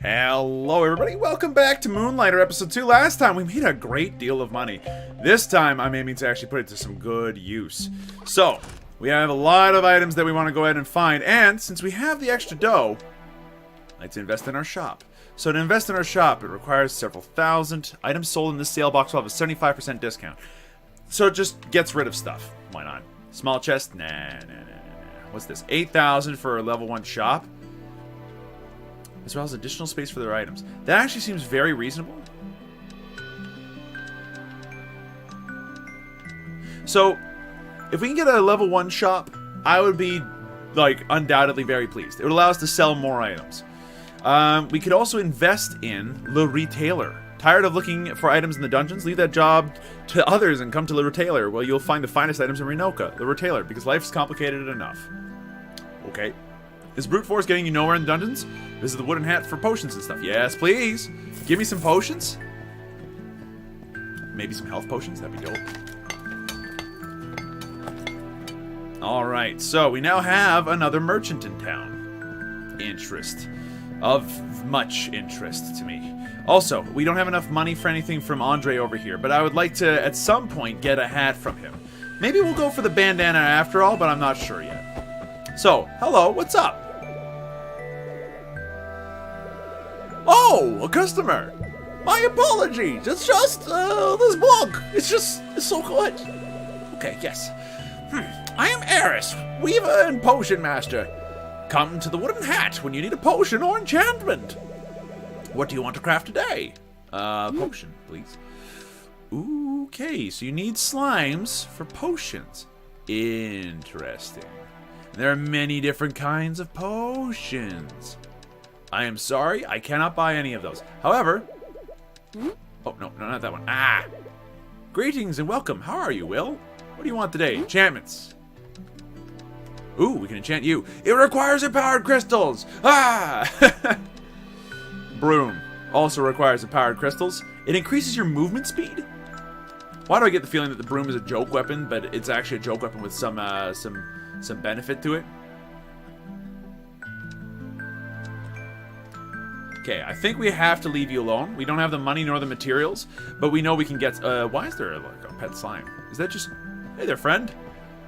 Hello everybody, welcome back to Moonlighter episode 2. Last time we made a great deal of money. This time I'm aiming to actually put it to some good use. So, we have a lot of items that we want to go ahead and find, and since we have the extra dough, I'd like to invest in our shop. So to invest in our shop, it requires several thousand. Items sold in this sale box will have a 75% discount. So it just gets rid of stuff. Why not? Small chest? Nah. What's this? 8,000 for a level 1 shop? As well as additional space for their items. That actually seems very reasonable. So, if we can get a level 1 shop, I would be, like, undoubtedly very pleased. It would allow us to sell more items. We could also invest in the retailer. Tired of looking for items in the dungeons? Leave that job to others and come to the retailer. Well, you'll find the finest items in Renoka, the retailer, because life's complicated enough. Okay. Is brute force getting you nowhere in the dungeons? This is the wooden hat for potions and stuff. Yes, please. Give me some potions. Maybe some health potions. That'd be dope. Alright, so we now have another merchant in town. Interest. Of much interest to me. Also, we don't have enough money for anything from Andre over here, but I would like to, at some point, get a hat from him. Maybe we'll go for the bandana after all, but I'm not sure yet. So, hello, what's up? Oh, a customer! My apologies, it's just, this book. It's so good. Okay, yes. I am Eris, weaver and potion master. Come to the wooden hat when you need a potion or enchantment. What do you want to craft today? Potion, please. Okay, so you need slimes for potions. Interesting. There are many different kinds of potions. I am sorry, I cannot buy any of those. However... Oh, no, not that one. Ah! Greetings and welcome. How are you, Will? What do you want today? Enchantments. Ooh, we can enchant you. It requires empowered crystals! Ah! Broom. Also requires empowered crystals. It increases your movement speed? Why do I get the feeling that the broom is a joke weapon, but it's actually a joke weapon with some benefit to it? Okay, I think we have to leave you alone. We don't have the money nor the materials, but we know we can get... why is there like a pet slime? Is that just... Hey there, friend.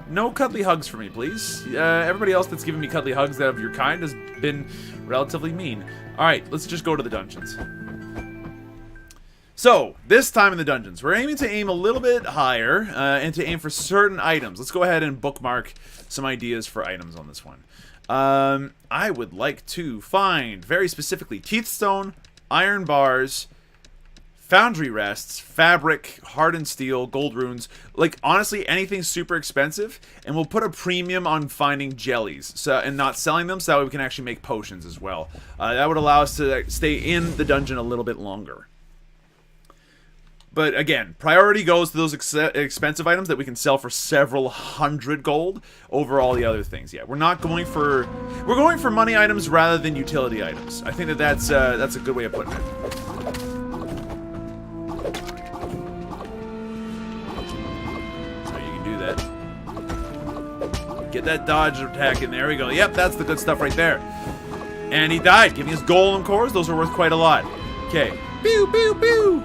No cuddly hugs for me, please. Everybody else that's given me cuddly hugs that of your kind has been relatively mean. Alright, let's just go to the dungeons. So, this time in the dungeons, we're aiming to aim a little bit higher, and to aim for certain items. Let's go ahead and bookmark some ideas for items on this one. I would like to find, very specifically, teeth stone, iron bars, foundry rests, fabric, hardened steel, gold runes. Like, honestly, anything super expensive. And we'll put a premium on finding jellies and not selling them, so that way we can actually make potions as well. That would allow us to stay in the dungeon a little bit longer. But again, priority goes to those expensive items that we can sell for several hundred gold over all the other things. Yeah, we're going for money items rather than utility items. I think that's a good way of putting it. So you can do that. Get that dodge attack in there. We go. Yep, that's the good stuff right there. And he died, giving us golem cores. Those are worth quite a lot. Okay. Pew pew pew.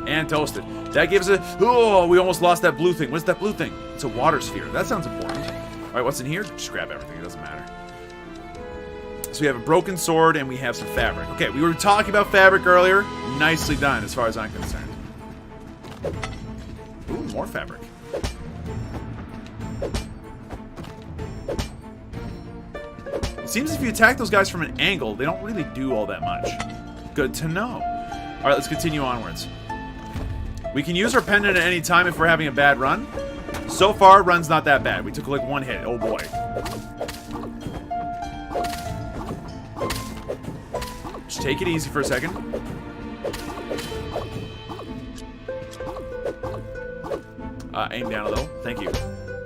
And toasted. That gives it... Oh, we almost lost that blue thing. What's that blue thing? It's a water sphere. That sounds important. Alright, what's in here? Just grab everything. It doesn't matter. So we have a broken sword and we have some fabric. Okay, we were talking about fabric earlier. Nicely done as far as I'm concerned. Ooh, more fabric. It seems if you attack those guys from an angle, they don't really do all that much. Good to know. Alright, let's continue onwards. We can use our pendant at any time if we're having a bad run. So far, run's not that bad. We took like one hit. Oh boy. Just take it easy for a second. Aim down a little. Thank you.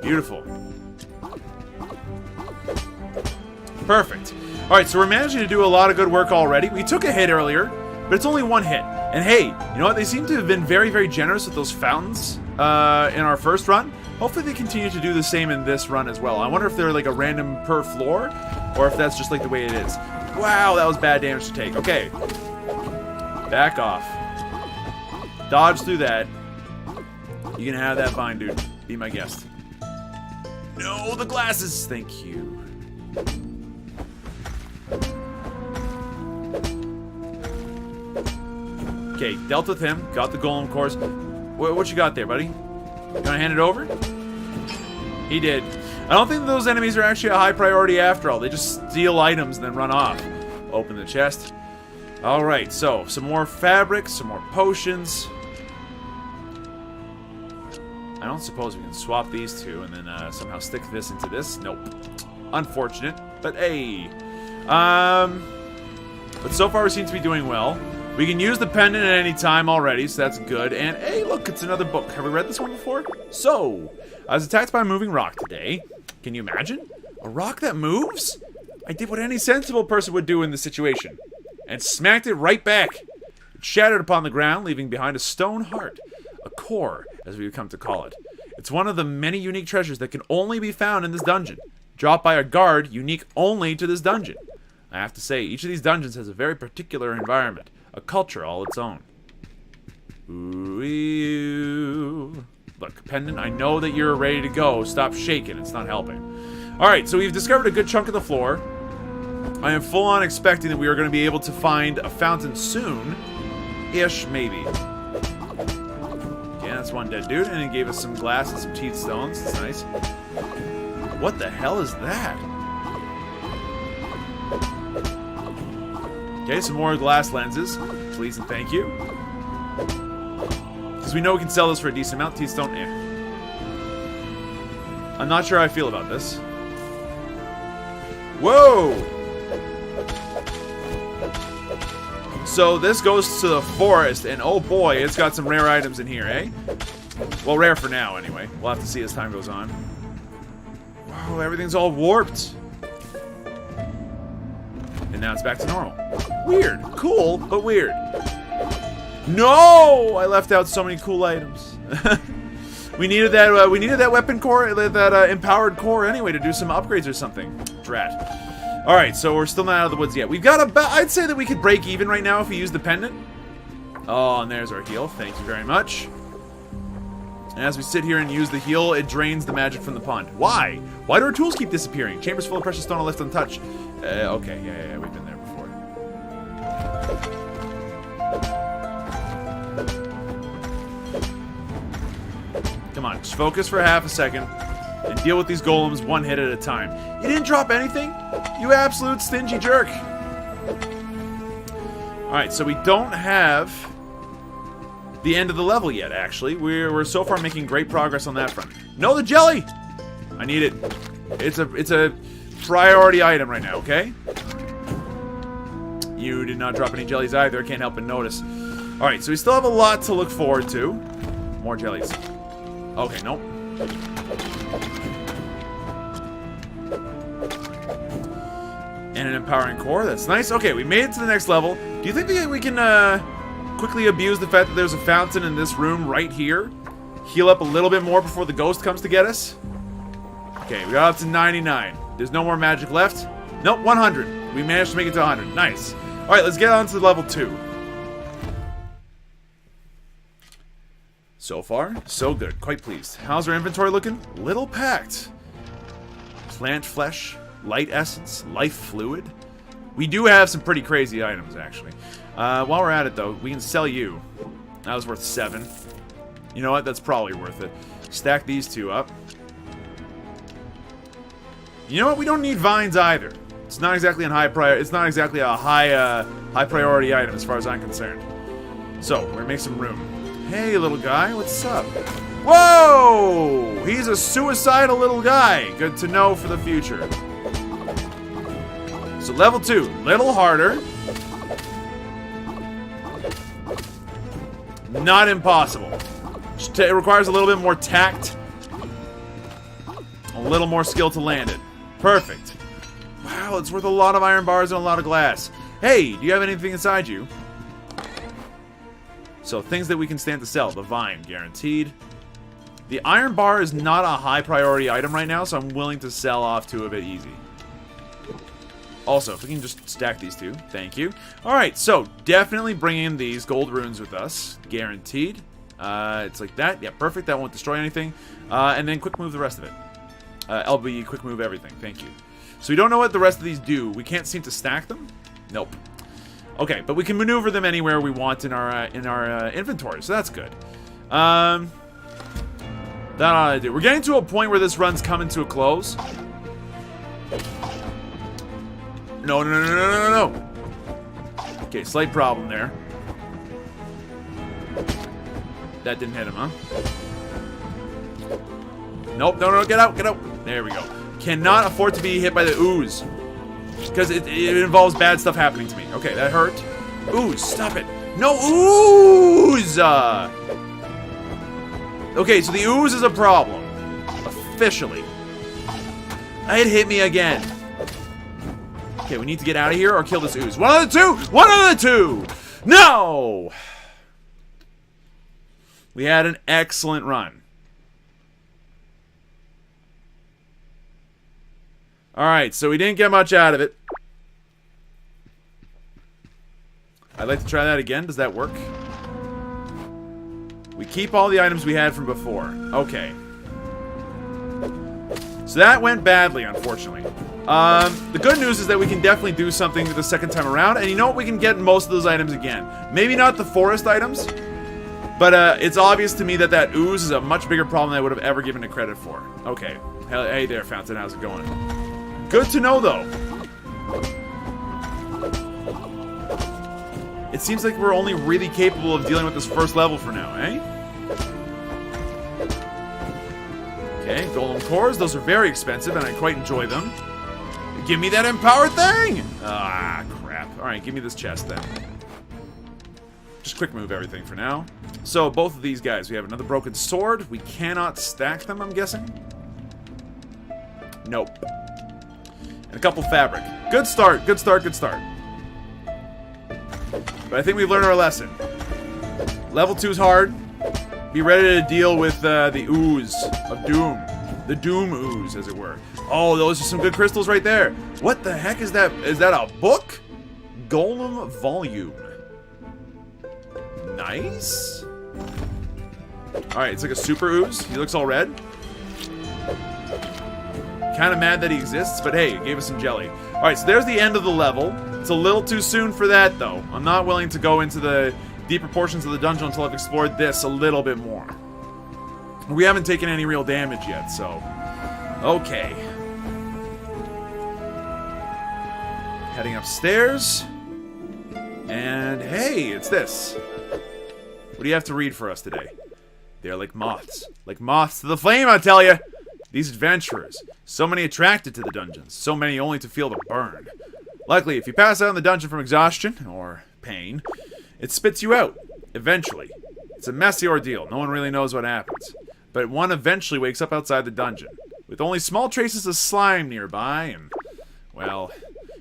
Beautiful. Perfect. Alright, so we're managing to do a lot of good work already. We took a hit earlier, but it's only one hit. And hey, you know what? They seem to have been very, very generous with those fountains in our first run. Hopefully they continue to do the same in this run as well. I wonder if they're like a random per floor, or if that's just like the way it is. Wow, that was bad damage to take. Okay. Back off. Dodge through that. You can have that vine, dude. Be my guest. No, the glasses. Thank you. Okay, dealt with him. Got the golem cores. What you got there, buddy? You gonna hand it over? He did. I don't think those enemies are actually a high priority after all. They just steal items and then run off. Open the chest. Alright, so some more fabric, some more potions. I don't suppose we can swap these two and then somehow stick this into this. Nope. Unfortunate, but hey. But so far we seem to be doing well. We can use the pendant at any time already, so that's good. And hey, look, it's another book. Have we read this one before? So, I was attacked by a moving rock today. Can you imagine? A rock that moves? I did what any sensible person would do in this situation. And smacked it right back. It shattered upon the ground, leaving behind a stone heart. A core, as we would come to call it. It's one of the many unique treasures that can only be found in this dungeon. Dropped by a guard, unique only to this dungeon. I have to say, each of these dungeons has a very particular environment. A culture all its own. Ooh. Look, pendant, I know that you're ready to go. Stop shaking, it's not helping. Alright, so we've discovered a good chunk of the floor. I am full on expecting that we are going to be able to find a fountain soon. Ish, maybe. Yeah, that's one dead dude, and he gave us some glass and some teeth stones. That's nice. What the hell is that? Okay, some more glass lenses. Please and thank you. Because we know we can sell this for a decent amount. Teeth stone, eh. I'm not sure how I feel about this. Whoa! So this goes to the forest, and oh boy, it's got some rare items in here, eh? Well, rare for now, anyway. We'll have to see as time goes on. Wow, everything's all warped. And now it's back to normal. Weird. Cool, but weird. No! I left out so many cool items. we needed that weapon core, that empowered core anyway to do some upgrades or something. Drat. Alright, so we're still not out of the woods yet. We've got about, I'd say that we could break even right now if we use the pendant. Oh, and there's our heal. Thank you very much. And as we sit here and use the heal, it drains the magic from the pond. Why? Why do our tools keep disappearing? Chambers full of precious stone are left untouched. Okay, yeah, we've been there before. Come on, just focus for half a second and deal with these golems one hit at a time. You didn't drop anything? You absolute stingy jerk. Alright, so we don't have the end of the level yet, actually. We're so far making great progress on that front. No, the jelly! I need it. It's a priority item right now, okay? You did not drop any jellies either. I can't help but notice. Alright, so we still have a lot to look forward to. More jellies. Okay, nope. And an empowering core. That's nice. Okay, we made it to the next level. Do you think we can quickly abuse the fact that there's a fountain in this room right here? Heal up a little bit more before the ghost comes to get us? Okay, we got up to 99. There's no more magic left. Nope, 100. We managed to make it to 100. Nice. Alright, let's get on to level 2. So far, so good. Quite pleased. How's our inventory looking? Little packed. Plant flesh, light essence, life fluid. We do have some pretty crazy items, actually. While we're at it, though, we can sell you. That was worth 7. You know what? That's probably worth it. Stack these two up. You know what? We don't need vines either. It's not exactly a high priority item as far as I'm concerned. So we're gonna make some room. Hey, little guy, what's up? Whoa! He's a suicidal little guy. Good to know for the future. So level 2, little harder. Not impossible. It requires a little bit more tact. A little more skill to land it. Perfect. Wow, it's worth a lot of iron bars and a lot of glass. Hey, do you have anything inside you? So, things that we can stand to sell. The vine, guaranteed. The iron bar is not a high priority item right now, so I'm willing to sell off 2 of it easy. Also, if we can just stack these 2. Thank you. Alright, so definitely bring in these gold runes with us. Guaranteed. It's like that. Yeah, perfect. That won't destroy anything. And then quick move the rest of it. LB, quick move everything. Thank you. So we don't know what the rest of these do. We can't seem to stack them? Nope. Okay, but we can maneuver them anywhere we want in our inventory, so that's good. That ought to do. We're getting to a point where this run's coming to a close. No, no, no, no, no, no, no. Okay, slight problem there. That didn't hit him, huh? Nope, no, no, get out, get out. There we go. Cannot afford to be hit by the ooze. Because it involves bad stuff happening to me. Okay, that hurt. Ooze, stop it. No ooze! Okay, so the ooze is a problem. Officially. It hit me again. Okay, we need to get out of here or kill this ooze. One of the two! One of the two! No! We had an excellent run. Alright, so we didn't get much out of it. I'd like to try that again. Does that work? We keep all the items we had from before. Okay. So that went badly, unfortunately. The good news is that we can definitely do something the second time around. And you know what? We can get most of those items again. Maybe not the forest items. But it's obvious to me that that ooze is a much bigger problem than I would have ever given it credit for. Okay. Hey there, Fountain. How's it going? Good to know, though. It seems like we're only really capable of dealing with this first level for now, eh? Okay, golden cores. Those are very expensive, and I quite enjoy them. Give me that empowered thing! Ah, crap. Alright, give me this chest, then. Just quick move everything for now. So, both of these guys. We have another broken sword. We cannot stack them, I'm guessing. Nope. And a couple fabric. Good start, good start, good start. But I think we've learned our lesson. Level 2 is hard. Be ready to deal with the ooze of doom. The doom ooze, as it were. Oh, those are some good crystals right there. What the heck is that? Is that a book? Golem volume. Nice. Alright, it's like a super ooze. He looks all red. Kind of mad that he exists, but hey, it gave us some jelly. Alright, so there's the end of the level. It's a little too soon for that, though. I'm not willing to go into the deeper portions of the dungeon until I've explored this a little bit more. We haven't taken any real damage yet, so... Okay. Heading upstairs. And hey, it's this. What do you have to read for us today? They're like moths. Like moths to the flame, I tell you! These adventurers. So many attracted to the dungeons. So many only to feel the burn. Luckily, if you pass out in the dungeon from exhaustion, or pain, it spits you out. Eventually. It's a messy ordeal. No one really knows what happens. But one eventually wakes up outside the dungeon. With only small traces of slime nearby, and, well,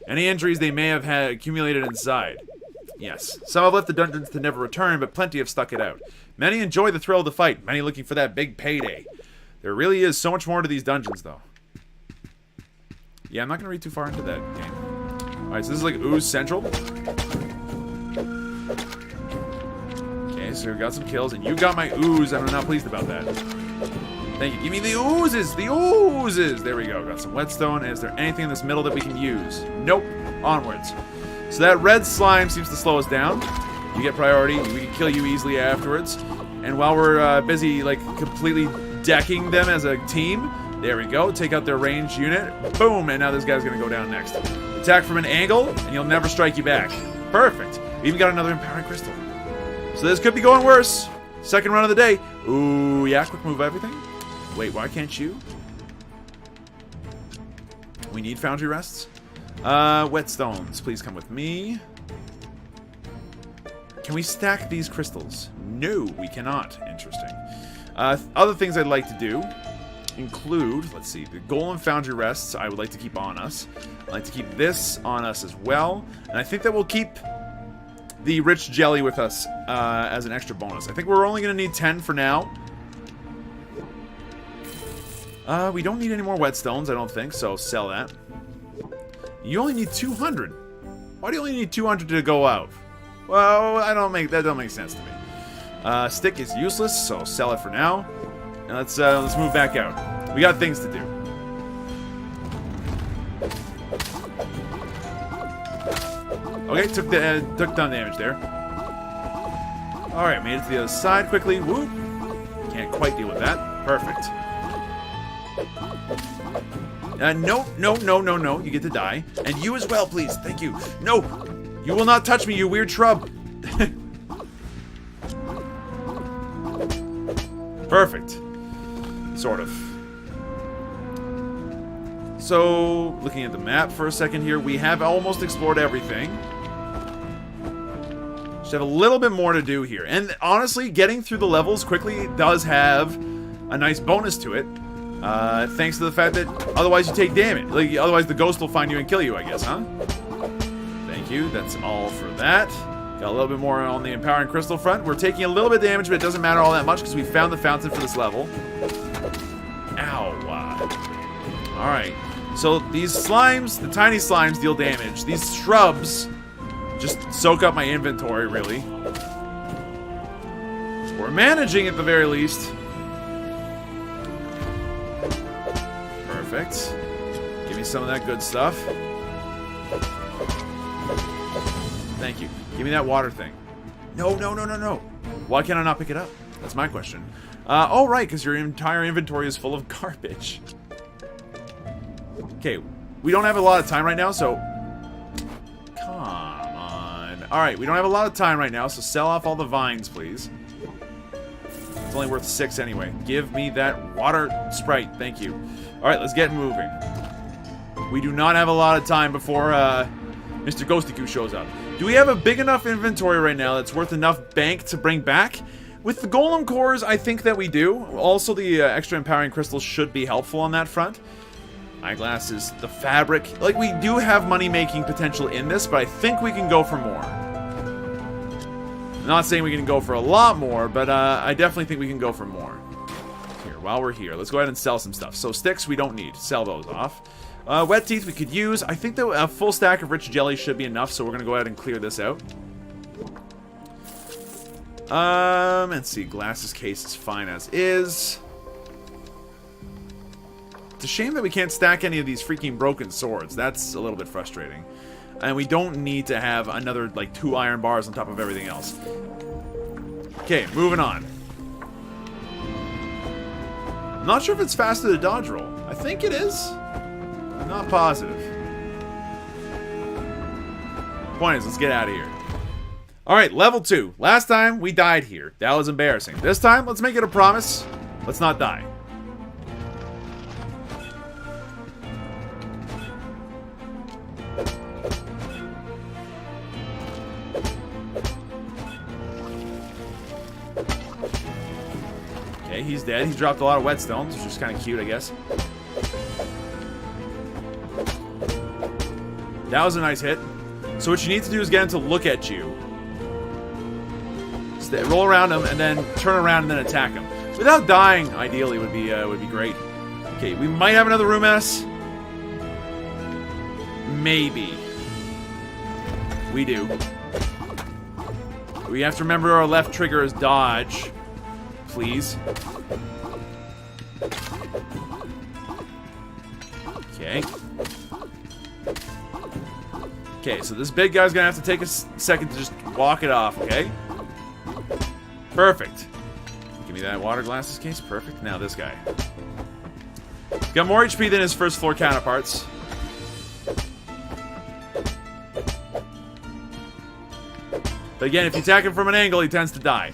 any injuries they may have had accumulated inside. Yes, some have left the dungeons to never return, but plenty have stuck it out. Many enjoy the thrill of the fight, many looking for that big payday. There really is so much more to these dungeons, though. Yeah, I'm not going to read too far into that game. Alright, so this is like Ooze Central. Okay, so we got some kills, and you got my ooze. I'm not pleased about that. Thank you. Give me the oozes! The oozes! There we go. Got some whetstone. Is there anything in this middle that we can use? Nope. Onwards. So that red slime seems to slow us down. You get priority. We can kill you easily afterwards. And while we're busy, like, completely decking them as a team, there we go. Take out their ranged unit. Boom! And now this guy's gonna go down next. Attack from an angle, and he'll never strike you back. Perfect. We even got another empowering crystal. So this could be going worse. Second run of the day. Ooh, yeah, quick move everything. Wait, why can't you? We need foundry rests. Whetstones, please come with me. Can we stack these crystals? No, we cannot. Interesting. Other things I'd like to do include, let's see, the golem foundry rests I would like to keep on us. I'd like to keep this on us as well. And I think that we'll keep the rich jelly with us as an extra bonus. I think we're only going to need 10 for now. We don't need any more whetstones, I don't think, so sell that. You only need 200. Why do you only need 200 to go out? Well, that don't make sense to me. Stick is useless, so sell it for now. And let's move back out. We got things to do. Okay, took down damage there. All right, made it to the other side quickly. Whoop! Can't quite deal with that. Perfect. No. You get to die. And you as well, please. Thank you. No! You will not touch me, you weird shrub. Perfect. Sort of. So, looking at the map for a second here, we have almost explored everything. Just have a little bit more to do here. And honestly, getting through the levels quickly does have a nice bonus to it. Thanks to the fact that otherwise you take damage. Like, otherwise the ghost will find you and kill you, I guess, huh? Thank you. That's all for that. Got a little bit more on the empowering crystal front. We're taking a little bit of damage, but it doesn't matter all that much because we found the fountain for this level. Ow. Alright. So these slimes, the tiny slimes, deal damage. These shrubs just soak up my inventory, really. We're managing at the very least. Perfect. Give me some of that good stuff. Thank you. Give me that water thing. No. Why can't I not pick it up? That's my question. Oh, right, because your entire inventory is full of garbage. Okay, we don't have a lot of time right now, so... Come on. Alright, we don't have a lot of time right now, so sell off all the vines, please. It's only worth 6 anyway. Give me that water sprite. Thank you. Alright, let's get moving. We do not have a lot of time before Mr. Ghosty Goo shows up. Do we have a big enough inventory right now that's worth enough bank to bring back? With the golem cores, I think that we do. Also, the extra empowering crystals should be helpful on that front. Eyeglasses, the fabric. Like, we do have money-making potential in this, but I think we can go for more. I'm not saying we can go for a lot more, but I definitely think we can go for more. Here, while we're here, let's go ahead and sell some stuff. So, sticks we don't need. Sell those off. Wet teeth we could use. I think that a full stack of rich jelly should be enough, so we're going to go ahead and clear this out. Let's see. Glasses case is fine as is. It's a shame that we can't stack any of these freaking broken swords. That's a little bit frustrating. And we don't need to have another, like, 2 iron bars on top of everything else. Okay, moving on. I'm not sure if it's faster to dodge roll. I think it is. I'm not positive. Point is, let's get out of here. Alright, level 2. Last time, we died here. That was embarrassing. This time, let's make it a promise. Let's not die. Okay, he's dead. He dropped a lot of whetstones, which is kind of cute, I guess. That was a nice hit. So what you need to do is get him to look at you. Roll around him and then turn around and then attack him. Without dying, ideally, would be great. Okay, we might have another room S. Maybe. We do. We have to remember our left trigger is dodge. Please. Okay. Okay, so this big guy's gonna have to take a second to just walk it off, okay? Perfect. Give me that water glasses case. Perfect. Now this guy. He's got more HP than his first floor counterparts. But again, if you attack him from an angle, he tends to die.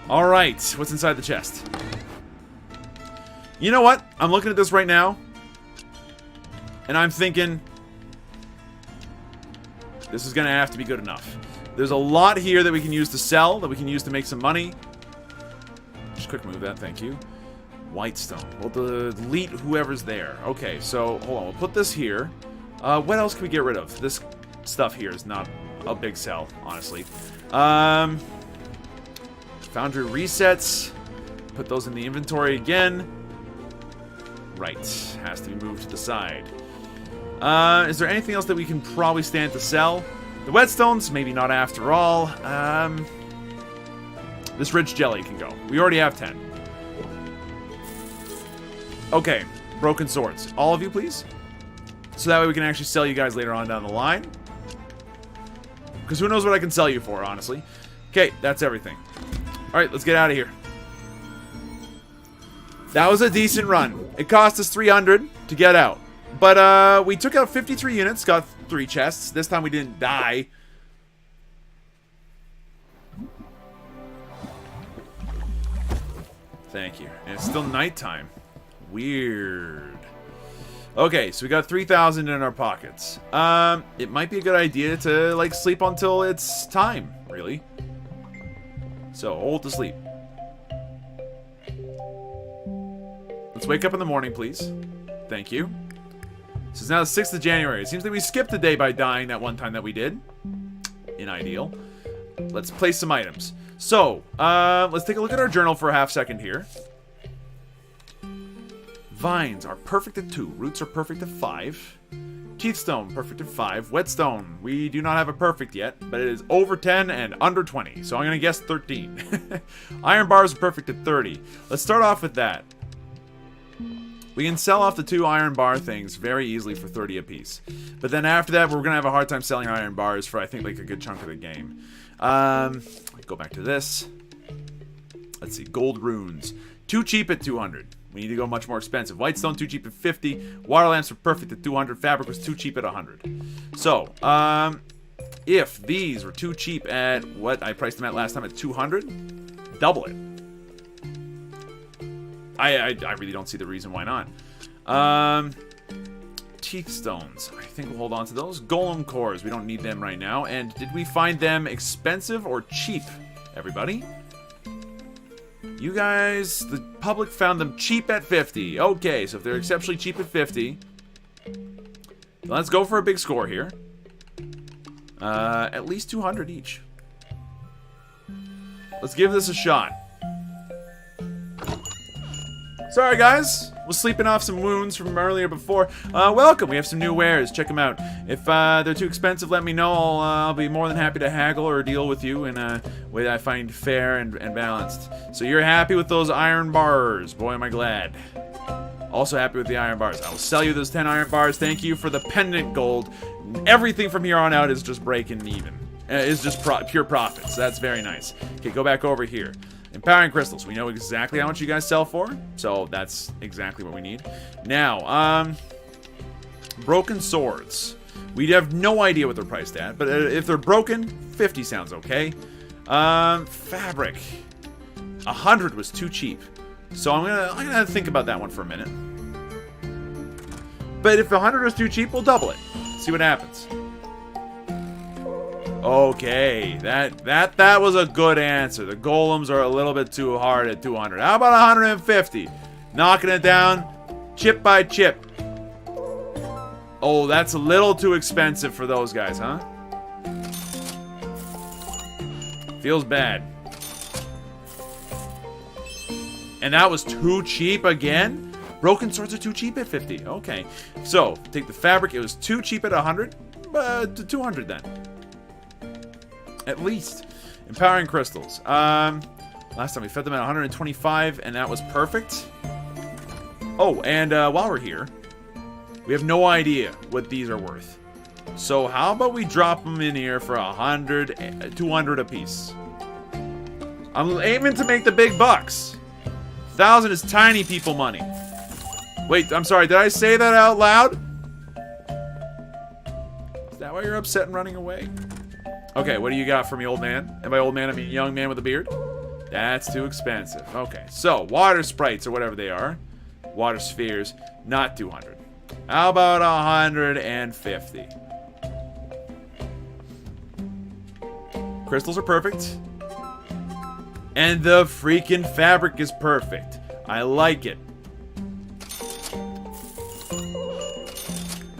Alright, what's inside the chest? You know what? I'm looking at this right now. And I'm thinking... this is going to have to be good enough. There's a lot here that we can use to sell, that we can use to make some money. Just quick move that, thank you. Whitestone. We'll delete whoever's there. Okay, so, hold on. We'll put this here. What else can we get rid of? This stuff here is not a big sell, honestly. Foundry resets. Put those in the inventory again. Right. Has to be moved to the side. Is there anything else that we can probably stand to sell? The whetstones? Maybe not after all. This rich jelly can go. We already have 10. Okay. Broken swords. All of you, please. So that way we can actually sell you guys later on down the line. Because who knows what I can sell you for, honestly. Okay, that's everything. Alright, let's get out of here. That was a decent run. It cost us 300 to get out. But we took out 53 units, got 3 chests. This time we didn't die. Thank you. And it's still nighttime. Weird. Okay, so we got 3,000 in our pockets. It might be a good idea to, like, sleep until it's time, really. So, hold to sleep. Let's wake up in the morning, please. Thank you. So it's now the 6th of January. It seems that we skipped a day by dying that one time that we did. Inimetal. Let's place some items. So, let's take a look at our journal for a half second here. Vines are perfect at 2. Roots are perfect at 5. Teethstone, perfect at 5. Whetstone, we do not have a perfect yet, but it is over 10 and under 20. So I'm going to guess 13. Iron bars are perfect at 30. Let's start off with that. We can sell off the 2 iron bar things very easily for 30 apiece. But then after that, we're going to have a hard time selling iron bars for, I think, like a good chunk of the game. Go back to this. Let's see. Gold runes. Too cheap at 200. We need to go much more expensive. Whitestone, too cheap at 50. Water lamps are perfect at 200. Fabric was too cheap at 100. So, if these were too cheap at what I priced them at last time at 200, double it. I really don't see the reason why not. Teeth stones. I think we'll hold on to those. Golem cores. We don't need them right now. And did we find them expensive or cheap, everybody? You guys, the public found them cheap at 50. Okay, so if they're exceptionally cheap at 50, let's go for a big score here. At least 200 each. Let's give this a shot. Sorry, guys. Was sleeping off some wounds from earlier before. Welcome. We have some new wares. Check them out. If they're too expensive, let me know. I'll be more than happy to haggle or deal with you in a way that I find fair and balanced. So you're happy with those iron bars. Boy, am I glad. Also happy with the iron bars. I will sell you those 10 iron bars. Thank you for the pendant gold. Everything from here on out is just breaking even. Is just pure profits. That's very nice. Okay, go back over here. Empowering crystals. We know exactly how much you guys sell for, so that's exactly what we need. Now, broken swords. We have no idea what they're priced at, but if they're broken, 50 sounds okay. Fabric. 100 was too cheap, so I'm gonna think about that one for a minute. But if 100 is too cheap, we'll double it. See what happens. Okay, that was a good answer. The golems are a little bit too hard at 200. How about 150? Knocking it down, chip by chip. Oh, that's a little too expensive for those guys, huh? Feels bad. And that was too cheap again? Broken swords are too cheap at 50. Okay. So, take the fabric. It was too cheap at 100. To 200 then. At least. Empowering crystals. Last time we fed them at 125, and that was perfect. Oh, and while we're here, we have no idea what these are worth. So how about we drop them in here for 100, 200 apiece. I'm aiming to make the big bucks. 1,000 is tiny people money. Wait, I'm sorry, did I say that out loud? Is that why you're upset and running away? Okay, what do you got for me, old man? And by old man, I mean young man with a beard. That's too expensive. Okay, so water sprites or whatever they are. Water spheres, not 200. How about 150? Crystals are perfect. And the freaking fabric is perfect. I like it.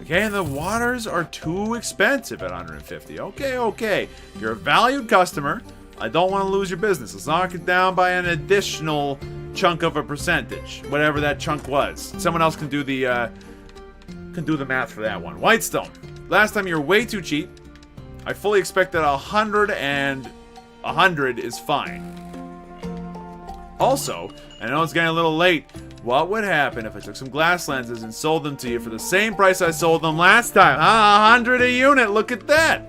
Okay, and the waters are too expensive at 150. Okay. You're a valued customer. I don't want to lose your business. Let's knock it down by an additional chunk of a percentage, whatever that chunk was. Someone else can do the math for that one. Whitestone. Last time you were way too cheap. I fully expect that 100 and 100 is fine. Also, I know it's getting a little late. What would happen if I took some glass lenses and sold them to you for the same price I sold them last time? 100 a unit. Look at that.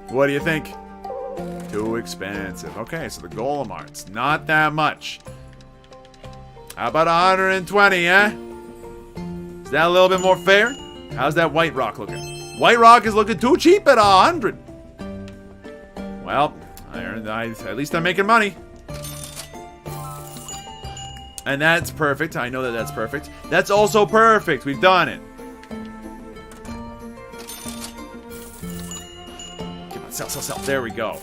What do you think? Too expensive. Okay, so the golem art's not that much. How about 120, eh? Is that a little bit more fair? How's that white rock looking? White rock is looking too cheap at 100. Well, at least I'm making money. And that's perfect. I know that that's perfect. That's also perfect. We've done it. Come on, sell, sell, sell. There we go.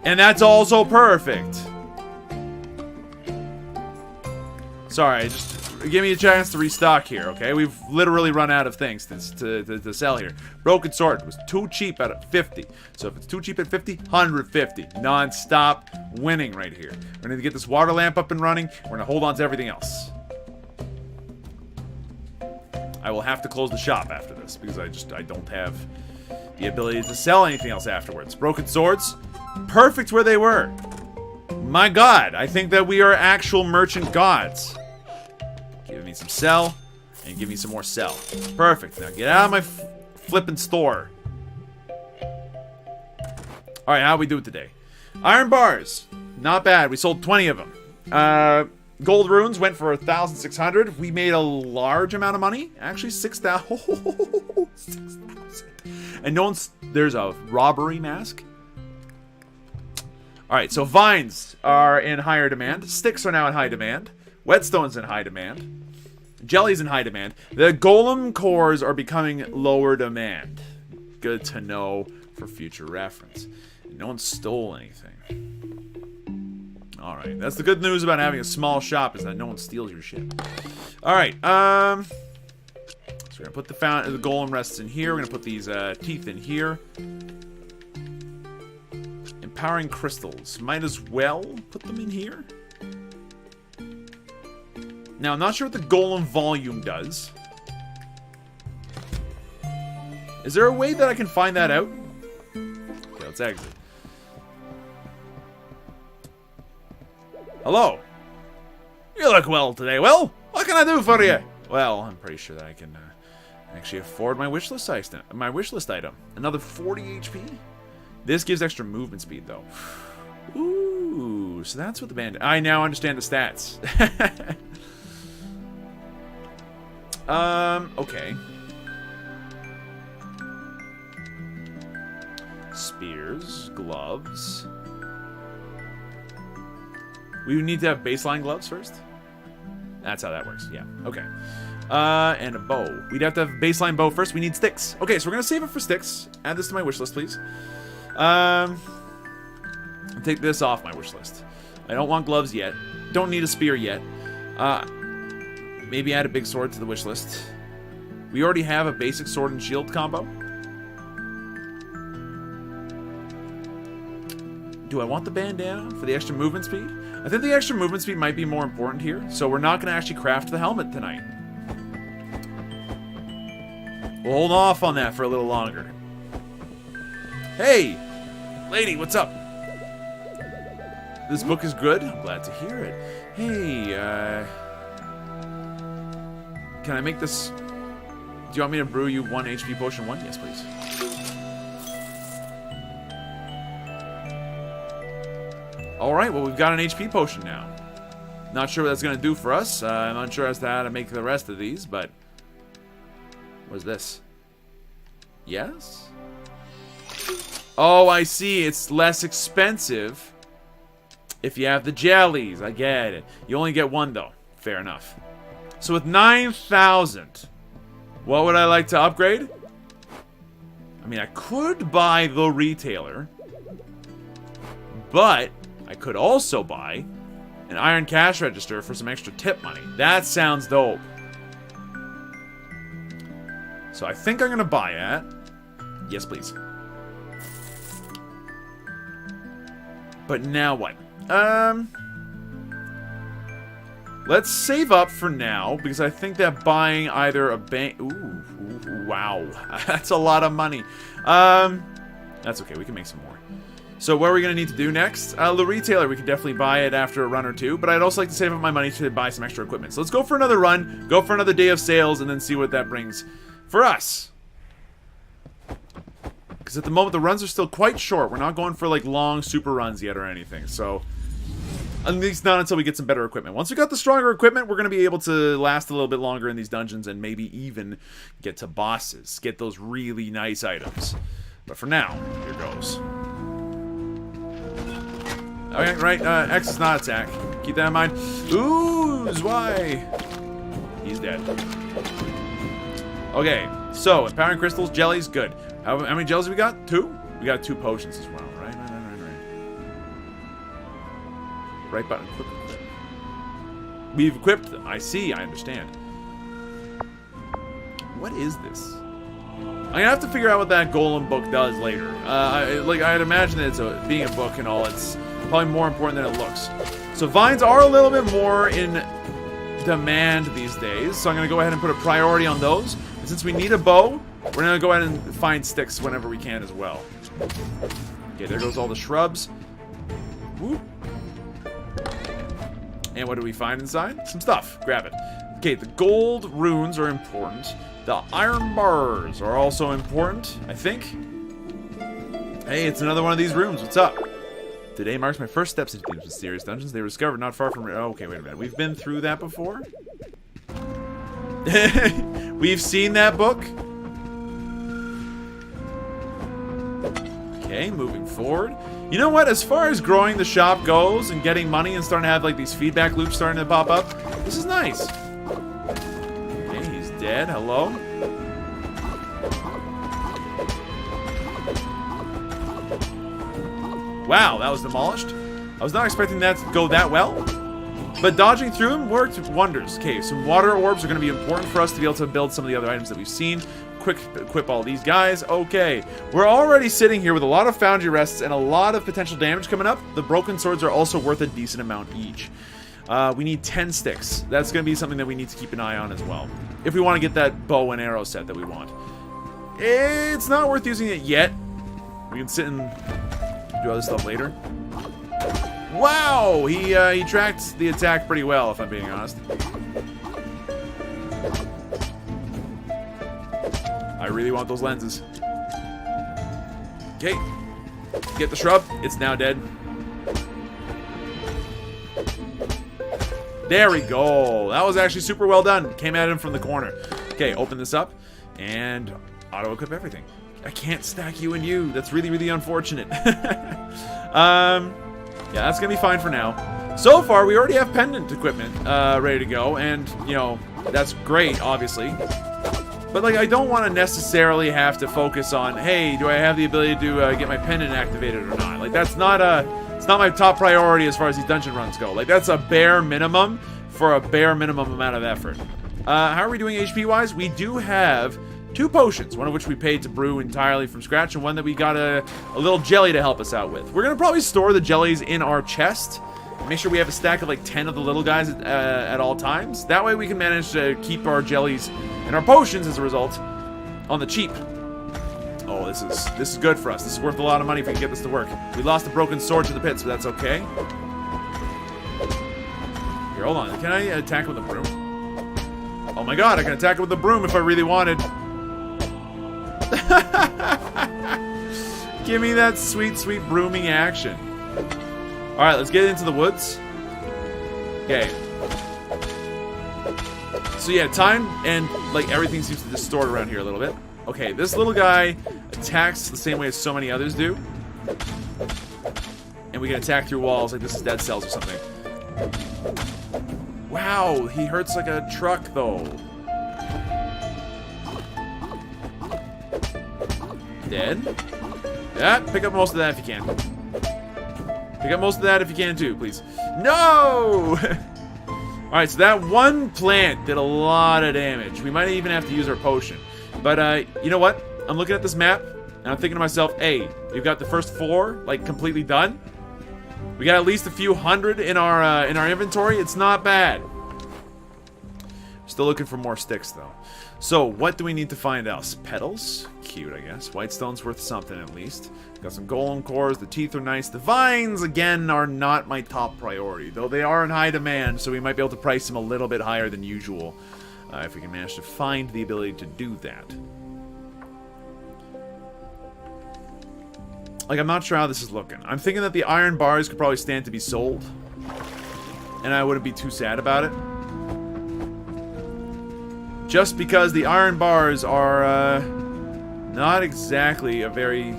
And that's also perfect. Sorry, just give me a chance to restock here, okay? We've literally run out of things to sell here. Broken sword was too cheap at 50. So if it's too cheap at 50, 150. Non-stop winning right here. We're going to get this water lamp up and running. We're going to hold on to everything else. I will have to close the shop after this because I don't have the ability to sell anything else afterwards. Broken swords, perfect where they were. My god, I think that we are actual merchant gods. Give me some sell, and give me some more sell. Perfect. Now get out of my flippin' store. Alright, how we do it today? Iron bars. Not bad. We sold 20 of them. Gold runes went for 1,600. We made a large amount of money. Actually, 6,000. 6,000. And no one's... There's a robbery mask. Alright, so vines are in higher demand. Sticks are now in high demand. Whetstone's in high demand. Jelly's in high demand. The golem cores are becoming lower demand. Good to know for future reference. No one stole anything. Alright, that's the good news about having a small shop is that no one steals your shit. Alright, so we're gonna put the golem rests in here. We're gonna put these teeth in here. Empowering crystals. Might as well put them in here. Now, I'm not sure what the golem volume does. Is there a way that I can find that out? Okay, let's exit. Hello. You look well today. Well, what can I do for you? Well, I'm pretty sure that I can actually afford my wishlist item. Another 40 HP. This gives extra movement speed, though. Ooh, so that's what the band... I now understand the stats. Okay. Spears, gloves. We need to have baseline gloves first? That's how that works, yeah. Okay. And a bow. We'd have to have a baseline bow first. We need sticks. Okay, so we're gonna save it for sticks. Add this to my wish list, please. I'll take this off my wish list. I don't want gloves yet. Don't need a spear yet. Maybe add a big sword to the wish list. We already have a basic sword and shield combo. Do I want the bandana for the extra movement speed? I think the extra movement speed might be more important here, so we're not going to actually craft the helmet tonight. We'll hold off on that for a little longer. Hey! Lady, what's up? This book is good? I'm glad to hear it. Hey, can I make this... Do you want me to brew you 1 HP potion 1? Yes, please. Alright, well, we've got an HP potion now. Not sure what that's going to do for us. I'm unsure as to how to make the rest of these, but... What is this? Yes? Oh, I see. It's less expensive if you have the jellies. I get it. You only get 1, though. Fair enough. So with 9,000, what would I like to upgrade? I mean, I could buy the retailer, but I could also buy an iron cash register for some extra tip money. That sounds dope. So I think I'm going to buy it. Yes, please. But now what? Let's save up for now, because I think that buying either a bank... Ooh, wow. That's a lot of money. That's okay. We can make some more. So what are we going to need to do next? The retailer, we can definitely buy it after a run or two, but I'd also like to save up my money to buy some extra equipment. So let's go for another run, go for another day of sales, and then see what that brings for us. Because at the moment, the runs are still quite short. We're not going for, like, long super runs yet or anything, so... At least not until we get some better equipment. Once we got the stronger equipment, we're going to be able to last a little bit longer in these dungeons and maybe even get to bosses. Get those really nice items. But for now, here goes. Okay, right, X is not attack. Keep that in mind. Ooze, why? He's dead. Okay, so, empowering crystals, jellies, good. How many jellies have we got? 2? We got 2 potions as well, right? Right button, equip. We've equipped them. I see, I understand. What is this? I'm gonna have to figure out what that golem book does later. I'd imagine that it's being a book and all, it's probably more important than it looks. So vines are a little bit more in demand these days, so I'm gonna go ahead and put a priority on those. And since we need a bow, we're gonna go ahead and find sticks whenever we can as well. Okay, there goes all the shrubs. Whoop. And what do we find inside? Some stuff. Grab it. Okay, the gold runes are important. The iron bars are also important, I think. Hey, it's another one of these rooms. What's up? Today marks my first steps into these mysterious dungeons. They were discovered not far from... Oh, okay, wait a minute. We've been through that before? We've seen that book? Okay, moving forward. You know what? As far as growing the shop goes and getting money and starting to have like these feedback loops starting to pop up, this is nice. Okay, he's dead. Hello. Wow, that was demolished. I was not expecting that to go that well, but dodging through him worked wonders. Okay, some water orbs are going to be important for us to be able to build some of the other items that we've seen. Quick equip all these guys. Okay, we're already sitting here with a lot of foundry rests and a lot of potential damage coming up. The broken swords are also worth a decent amount each. We need 10 sticks. That's going to be something that we need to keep an eye on as well, if we want to get that bow and arrow set that we want. It's not worth using it yet. We can sit and do other stuff later. Wow, he tracked the attack pretty well, if I'm being honest. I really want those lenses. Okay. Get the shrub. It's now dead. There we go. That was actually super well done. Came at him from the corner. Okay, open this up and auto-equip everything. I can't stack you and you. That's really, really unfortunate. Yeah, that's gonna be fine for now. So far, we already have pendant equipment ready to go, and, you know, that's great, obviously. But, like, I don't want to necessarily have to focus on, hey, do I have the ability to get my pendant activated or not? Like, that's not it's not my top priority as far as these dungeon runs go. Like, that's a bare minimum for a bare minimum amount of effort. How are we doing HP-wise? We do have 2 potions, one of which we paid to brew entirely from scratch, and one that we got a little jelly to help us out with. We're going to probably store the jellies in our chest. Make sure we have a stack of like 10 of the little guys at all times. That way we can manage to keep our jellies and our potions, as a result, on the cheap. Oh, this is good for us. This is worth a lot of money if we can get this to work. We lost a broken sword to the pits, but that's okay. Here, hold on. Can I attack with a broom? Oh my god, I can attack it with a broom if I really wanted. Give me that sweet, sweet brooming action. Alright, let's get into the woods. Okay. So yeah, time and like everything seems to distort around here a little bit. Okay, this little guy attacks the same way as so many others do. And we can attack through walls like this is Dead Cells or something. Wow, he hurts like a truck though. Dead? Yeah, pick up most of that if you can. Pick up most of that if you can too, please. No! Alright, so that one plant did a lot of damage. We might even have to use our potion. But, you know what? I'm looking at this map, and I'm thinking to myself, hey, we've got the first 4, like, completely done. We got at least a few hundred in our inventory. It's not bad. Still looking for more sticks, though. So, what do we need to find else? Petals? Cute, I guess. White stone's worth something, at least. Got some golem cores. The teeth are nice. The vines, again, are not my top priority. Though they are in high demand, so we might be able to price them a little bit higher than usual. If we can manage to find the ability to do that. Like, I'm not sure how this is looking. I'm thinking that the iron bars could probably stand to be sold. And I wouldn't be too sad about it. Just because the iron bars are, not exactly a very...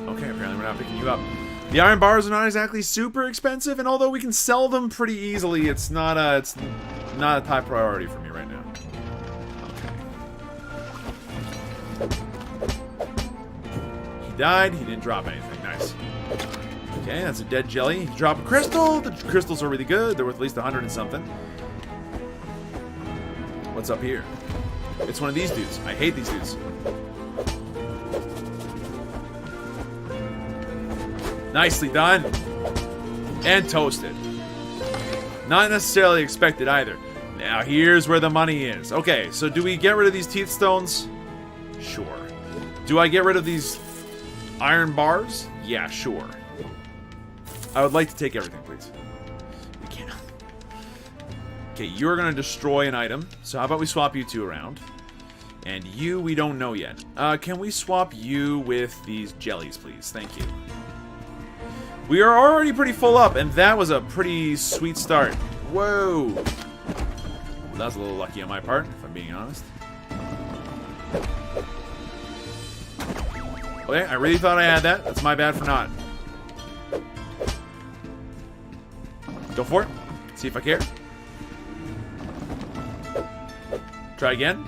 Okay, apparently we're not picking you up. The iron bars are not exactly super expensive, and although we can sell them pretty easily, it's not a top priority for me right now. Okay. He died. He didn't drop anything. Nice. Okay, that's a dead jelly. You drop a crystal. The crystals are really good. They're worth at least 100 and something. What's up here? It's one of these dudes. I hate these dudes. Nicely done. And toasted. Not necessarily expected either. Now here's where the money is. Okay, so do we get rid of these teeth stones? Sure. Do I get rid of these iron bars? Yeah, sure. I would like to take everything, please. We can't. Okay, you're going to destroy an item. So how about we swap you two around? And you, we don't know yet. Can we swap you with these jellies, please? Thank you. We are already pretty full up, and that was a pretty sweet start. Whoa. That was a little lucky on my part, if I'm being honest. Okay, I really thought I had that. That's my bad for not. Go for it. See if I care. Try again.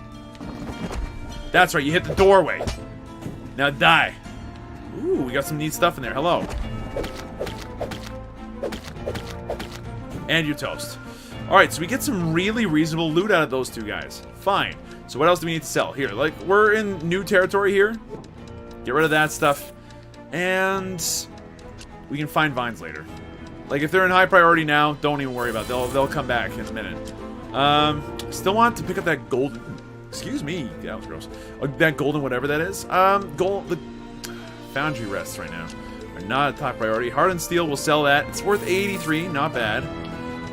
That's right, you hit the doorway. Now die. Ooh, we got some neat stuff in there. Hello. And you're toast. Alright, so we get some really reasonable loot out of those two guys. Fine. So what else do we need to sell? Here, like, we're in new territory here. Get rid of that stuff. And we can find vines later. Like, if they're in high priority now, don't even worry about it. They'll come back in a minute. Still want to pick up that golden... Excuse me. That was gross. That golden whatever that is. The foundry rests right now are not a top priority. Hardened steel, will sell that. It's worth 83. Not bad.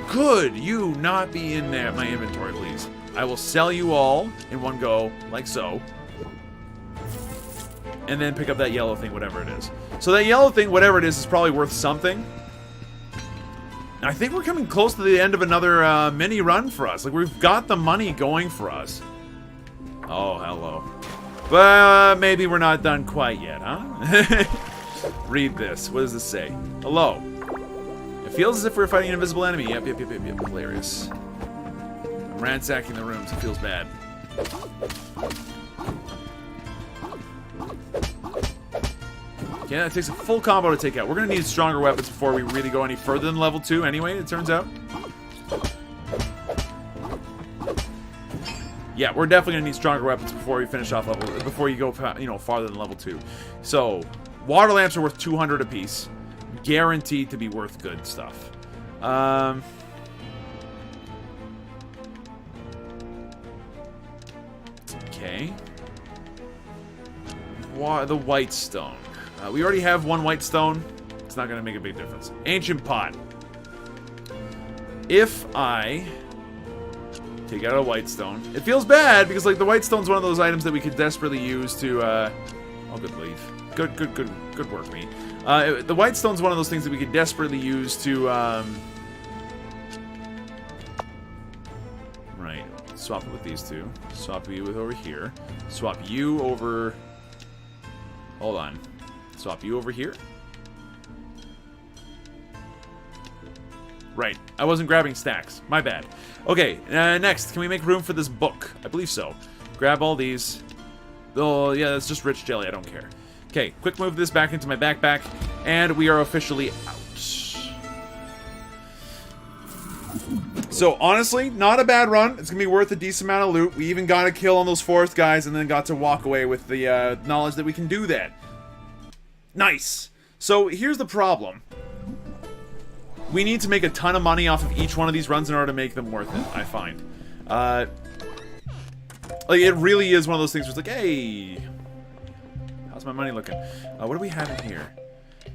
Could you not be in there, my inventory, please? I will sell you all in one go, like so. And then pick up that yellow thing, whatever it is. So that yellow thing, whatever it is probably worth something. And I think we're coming close to the end of another mini run for us. Like, we've got the money going for us. Oh, hello. But maybe we're not done quite yet, huh? Read this. What does this say? Hello. It feels as if we're fighting an invisible enemy. Yep. Hilarious. I'm ransacking the rooms. It feels bad. Okay, that takes a full combo to take out. We're going to need stronger weapons before we really go any further than level 2 anyway, it turns out. Yeah, we're definitely going to need stronger weapons before we finish off level... Before you go, you know, farther than level 2. So, water lamps are worth 200 apiece. Guaranteed to be worth good stuff. Okay. The white stone. We already have one white stone. It's not going to make a big difference. Ancient pot. If I take out a white stone, it feels bad because, like, the white stone's one of those items that we could desperately use to. Oh, good leave. Good work, me. The white stone's one of those things that we could desperately use to. Right. Swap it with these two. Swap you with over here. Swap you over. Hold on. Swap you over here. Right. I wasn't grabbing stacks. My bad. Okay, next. Can we make room for this book? I believe so. Grab all these. Oh, yeah, that's just rich jelly. I don't care. Okay, quick move this back into my backpack. And we are officially out. So, honestly, not a bad run. It's going to be worth a decent amount of loot. We even got a kill on those forest guys and then got to walk away with the knowledge that we can do that. Nice. So, here's the problem. We need to make a ton of money off of each one of these runs in order to make them worth it, I find. Like, it really is one of those things where it's like, hey, how's my money looking? What do we have in here?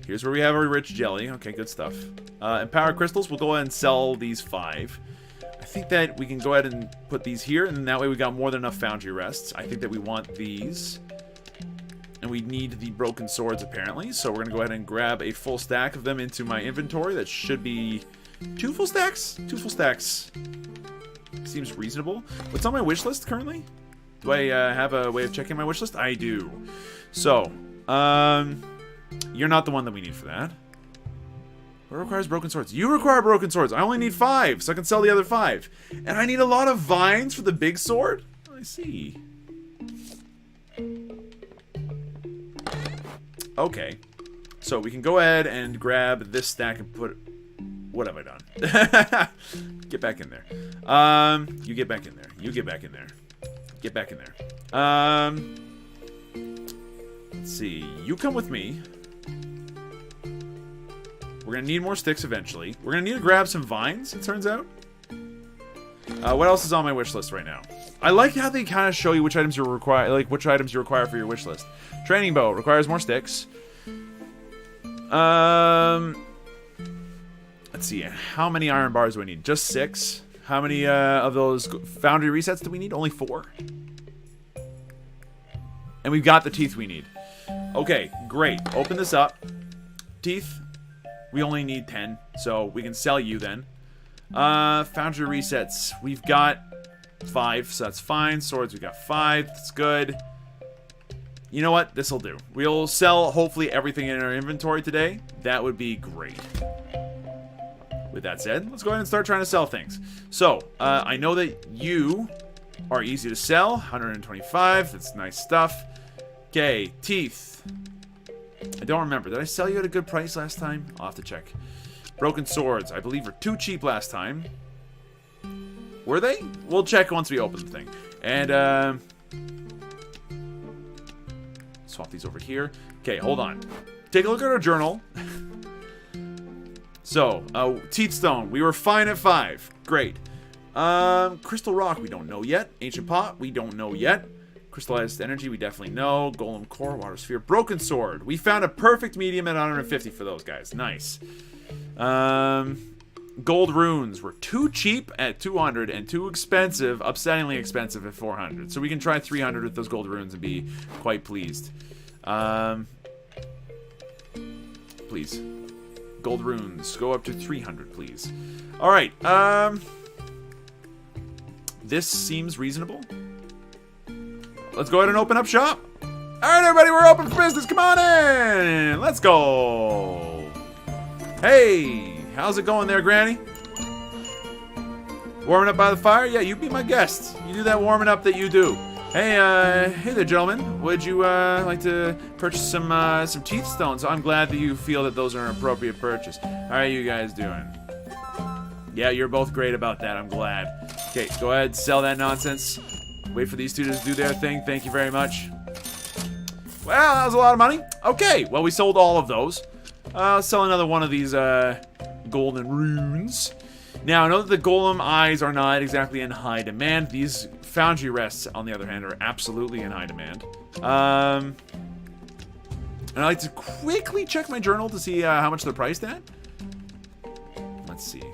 Here's where we have our rich jelly. Okay, good stuff. Empower crystals. We'll go ahead and sell these 5. I think that we can go ahead and put these here, and that way we got more than enough foundry rests. I think that we want these. And we need the broken swords, apparently. So we're going to go ahead and grab a full stack of them into my inventory. That should be 2 full stacks? 2 full stacks. Seems reasonable. What's on my wish list currently? Do I have a way of checking my wish list? I do. So, you're not the one that we need for that. What requires broken swords? You require broken swords. I only need 5, so I can sell the other 5. And I need a lot of vines for the big sword? I see. Okay. So we can go ahead and grab this stack and put... What have I done? Get back in there. You get back in there. You get back in there. Get back in there. Let's see. You come with me. We're going to need more sticks eventually. We're going to need to grab some vines, it turns out. What else is on my wish list right now? I like how they kind of show you which items you require, like which items you require for your wish list. Training bow requires more sticks. Let's see. How many iron bars do I need? Just 6. How many of those foundry resets do we need? Only 4. And we've got the teeth we need. Okay, great. Open this up. Teeth. We only need 10, so we can sell you then. Foundry resets. We've got 5, so that's fine. Swords, we got 5. That's good. You know what? This'll do. We'll sell, hopefully, everything in our inventory today. That would be great. With that said, let's go ahead and start trying to sell things. So, I know that you are easy to sell. 125. That's nice stuff. Okay, teeth. I don't remember. Did I sell you at a good price last time? I'll have to check. Broken swords, I believe, were too cheap last time. Were they? We'll check once we open the thing. And, swap these over here. Okay, hold on. Take a look at our journal. So, teeth stone. We were fine at 5. Great. Crystal rock, we don't know yet. Ancient pot, we don't know yet. Crystallized energy, we definitely know. Golem core, water sphere. Broken sword. We found a perfect medium at 150 for those guys. Nice. Gold runes were too cheap at 200 and too expensive, upsettingly expensive at 400. So we can try 300 with those gold runes and be quite pleased. Please. Gold runes. Go up to 300, please. Alright, this seems reasonable. Let's go ahead and open up shop. Alright, everybody, we're open for business. Come on in. Let's go. Hey, how's it going there, Granny? Warming up by the fire? Yeah, you be my guest. You do that warming up that you do. Hey, hey there, gentlemen. Would you like to purchase some teeth stones? I'm glad that you feel that those are an appropriate purchase. How are you guys doing? Yeah, you're both great about that. I'm glad. Okay, go ahead, sell that nonsense. Wait for these two to do their thing. Thank you very much. Well, that was a lot of money. Okay, well, we sold all of those. I'll sell another one of these golden runes. Now, I know that the golem eyes are not exactly in high demand. These foundry rests, on the other hand, are absolutely in high demand. And I like to quickly check my journal to see how much they're priced at. Let's see.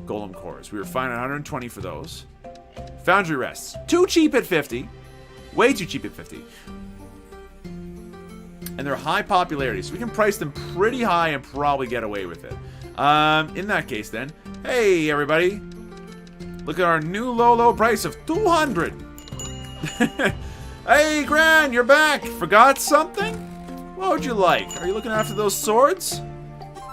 Golem cores. We were fine at 120 for those. Foundry rests. Too cheap at 50. Way too cheap at 50. And they're high popularity, so we can price them pretty high and probably get away with it. In that case, then, hey, everybody. Look at our new low price of 200. Hey, Gran, you're back. Forgot something? What would you like? Are you looking after those swords?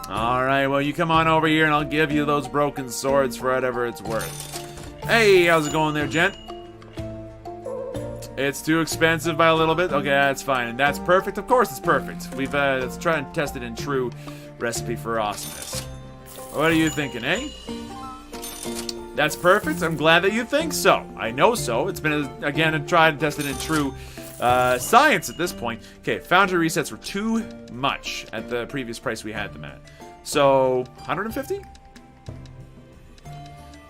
All right, well, you come on over here and I'll give you those broken swords for whatever it's worth. Hey, how's it going there, gent? It's too expensive by a little bit. Okay, that's fine. And that's perfect. Of course it's perfect. We've let's try and test it in true recipe for awesomeness. What are you thinking, eh? That's perfect. I'm glad that you think so. I know so. It's been, again, a try and test it in true science at this point. Okay, foundry resets were too much at the previous price we had them at. So, 150?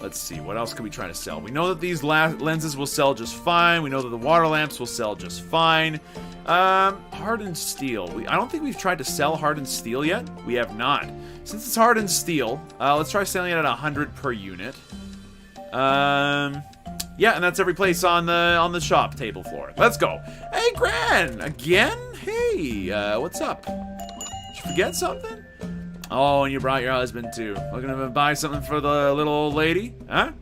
Let's see, what else can we try to sell? We know that these lenses will sell just fine. We know that the water lamps will sell just fine. Hardened steel. I don't think we've tried to sell hardened steel yet. We have not. Since it's hardened steel, let's try selling it at 100 per unit. Yeah, and that's every place on the shop table floor. Let's go. Hey, Gran! Again? Hey, what's up? Did you forget something? Oh, and you brought your husband, too. Looking to buy something for the little old lady? Huh?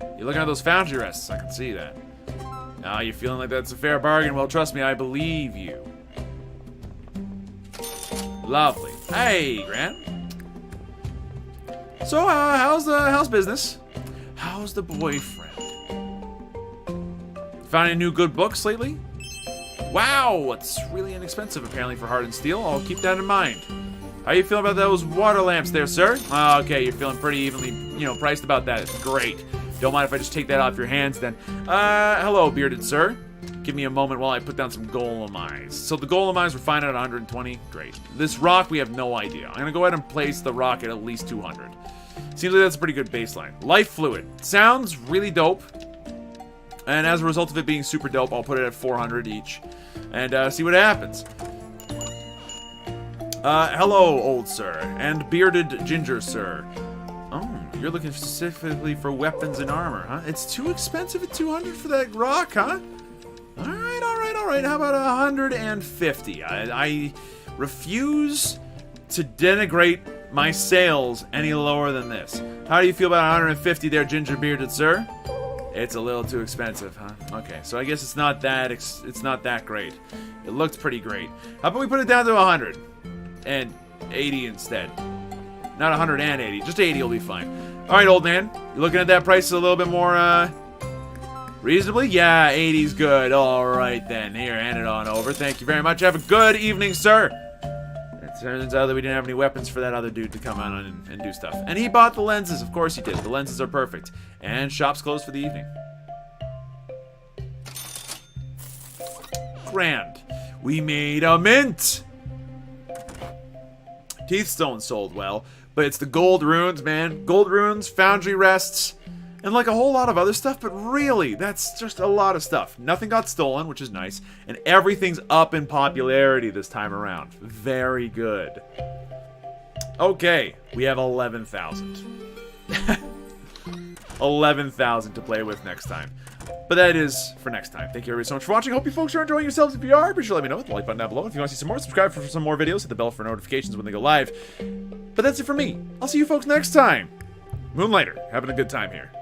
You're looking at those foundry rests. I can see that. Now, you're feeling like that's a fair bargain. Well, trust me, I believe you. Lovely. Hey, Gran. So, how's business? How's the boyfriend? Found any new good books lately? Wow, it's really inexpensive apparently for hardened steel. I'll keep that in mind. How you feeling about those water lamps there, sir? Oh, okay, you're feeling pretty evenly, priced about that. Great. Don't mind if I just take that off your hands then. Hello, bearded sir. Give me a moment while I put down some golem eyes. So the golem eyes were fine at 120. Great. This rock, we have no idea. I'm gonna go ahead and place the rock at least 200. Seems like that's a pretty good baseline. Life fluid. Sounds really dope. And as a result of it being super dope, I'll put it at 400 each. And see what happens. Hello, old sir. And bearded ginger sir. Oh, you're looking specifically for weapons and armor, huh? It's too expensive at 200 for that rock, huh? Alright. How about 150? I refuse to denigrate my sales any lower than this. How do you feel about 150 there, ginger bearded sir? It's a little too expensive, huh? Okay, so I guess it's not that great. It looked pretty great. How about we put it down to 100 and 80 instead? Not 180, just 80 will be fine. All right, old man, you looking at that price a little bit more reasonably? Yeah, 80's good. All right then. Here, hand it on over. Thank you very much. Have a good evening, sir. It turns out that we didn't have any weapons for that other dude to come on and do stuff. And he bought the lenses. Of course he did. The lenses are perfect. And shop's closed for the evening. Grand. We made a mint. Teethstone sold well, but it's the gold runes, man. Gold runes, foundry rests, and like a whole lot of other stuff, but really, that's just a lot of stuff. Nothing got stolen, which is nice, and everything's up in popularity this time around. Very good. Okay, we have 11,000. 11,000 to play with next time. But that is for next time. Thank you everybody so much for watching. Hope you folks are enjoying yourselves. If you are, be sure to let me know with the like button down below. If you want to see some more, subscribe for some more videos. Hit the bell for notifications when they go live. But that's it for me. I'll see you folks next time. Moonlighter, having a good time here.